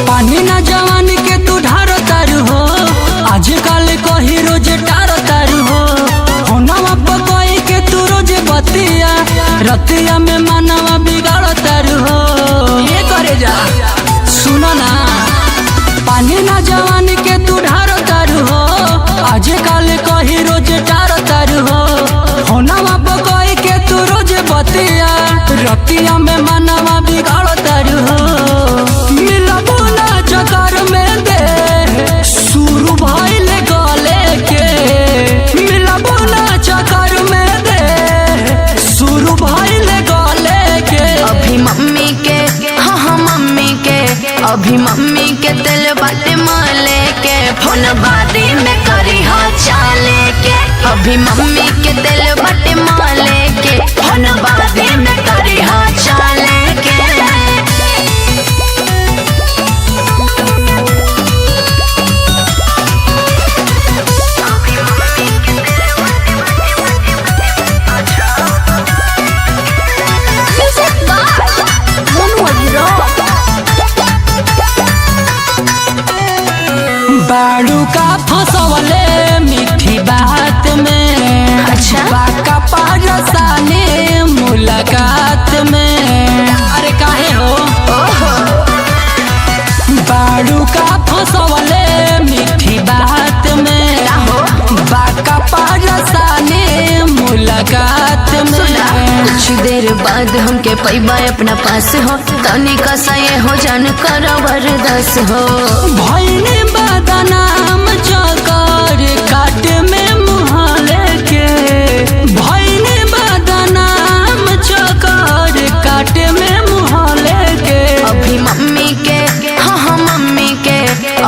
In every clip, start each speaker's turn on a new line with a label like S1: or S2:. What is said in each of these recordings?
S1: पानी ना जवानी के तू ढारो तारू हो, आजकल कही रोज टारो तारू हो। होनवा पकोई के तू रोज बतिया, रतिया में मानवा बिगाड़ो तारू हो। ये करे जा सुनो ना, पानी ना जवानी के तू ढारो तारू हो, आजकल कही रोज टारो तारू हो। होनवा पकोई के तू रोज बतिया, रतिया में मानवा बिगाड़ो तारू हो। चक्कर में दे शुरू भइल गले के, मिलबो ना चक्कर में दे शुरू भइल गले के।
S2: अभी मम्मी के हाँ मम्मी के, अभी मम्मी के दिल बाटे माले के, फोन बादी में करी हाँ चाले के। अभी मम्मी के दिल बाटे माले के, फोन बादी में करी हाँ चाले के।
S1: बाड़ू का फसवले मीठी बात में,
S2: अच्छा
S1: बाका पारसाने मुलाकात में। अरे काहे हो बाड़ू का फसवले मीठी बात में, बाका पारसाने मुलाकात में।
S2: कुछ देर बाद हमके पैबा अपना पास हो, तनी का ये हो जान कर बर्दास हो।
S1: भइने बदनाम चकर काट में मुहाले के, भइने बदनाम चकर काट में मुहाले के।
S2: अभी मम्मी के हाँ मम्मी के,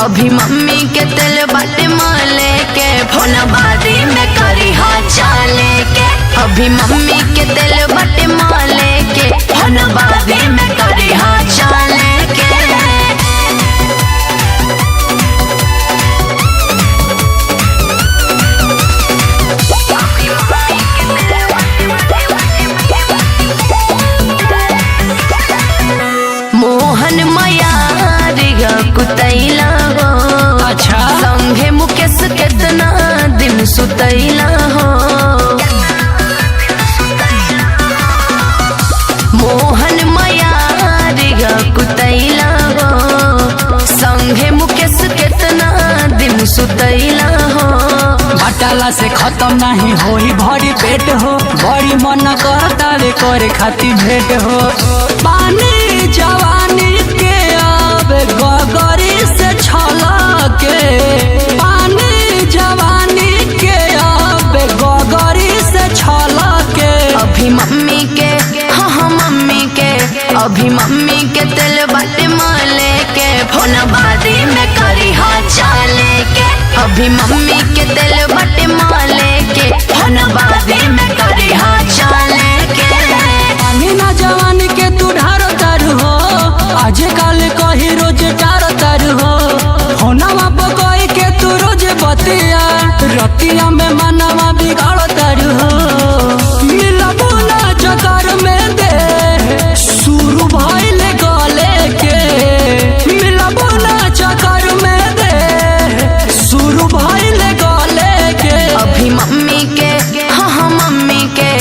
S2: अभी मम्मी के दिल बाटे माले के, फोन बादी में करी हाँ चाले के। अभी मम्मी के दिल बाटे माले के, फोन बादी में करी हाँ चाले के। मोहन मयारिया कुतैला हो,
S1: अच्छा
S2: संगे मुकेश कितना दिन सुतैला हो। मोहन मयारिया कुतैला हो, संगे मुकेश कितना दिन सुतैला हो।
S1: घटाला से खत्म नहीं होई भरी पेट हो, बड़ी मन करता रे करे खातिर भेंट हो। पानी जवानी के अब गगरी से छलके, पानी जवानी के अब गगरी से छलके।
S2: अभी मम्मी के हाँ मम्मी के, अभी मम्मी के दिल बाटे माले के, फोन बादी में करी हाँ चाले के। अभी मम्मी के दिल बाटे माले के, फोन बादी में करी हाँ चाले के।
S1: पानी ना जवानी के तू ढारो तारू हो, आजकल कही रोज टारो तारू हो। होनवा पकोई के तू रोज बतिया, रतिया में मनवा बिगाड़ो तारू हो। मिलबो ना चक्कर में दे शुरू भइल गले के, मिलबो ना चक्कर में दे शुरू भइल गले के।
S2: अभी मम्मी के हाँ मम्मी के,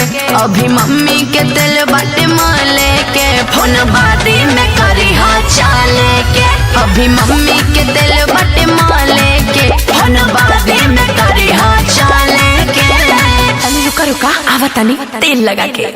S2: अभी मम्मी के दिल बाटे माले के, फोन बादी में करी हाँ चाले के। अभी मम्मी के दिल बाटे माले के, फोन बादी में करी हाँ चाले के। तनी रुका रुका आवा तनी तेल लगा के।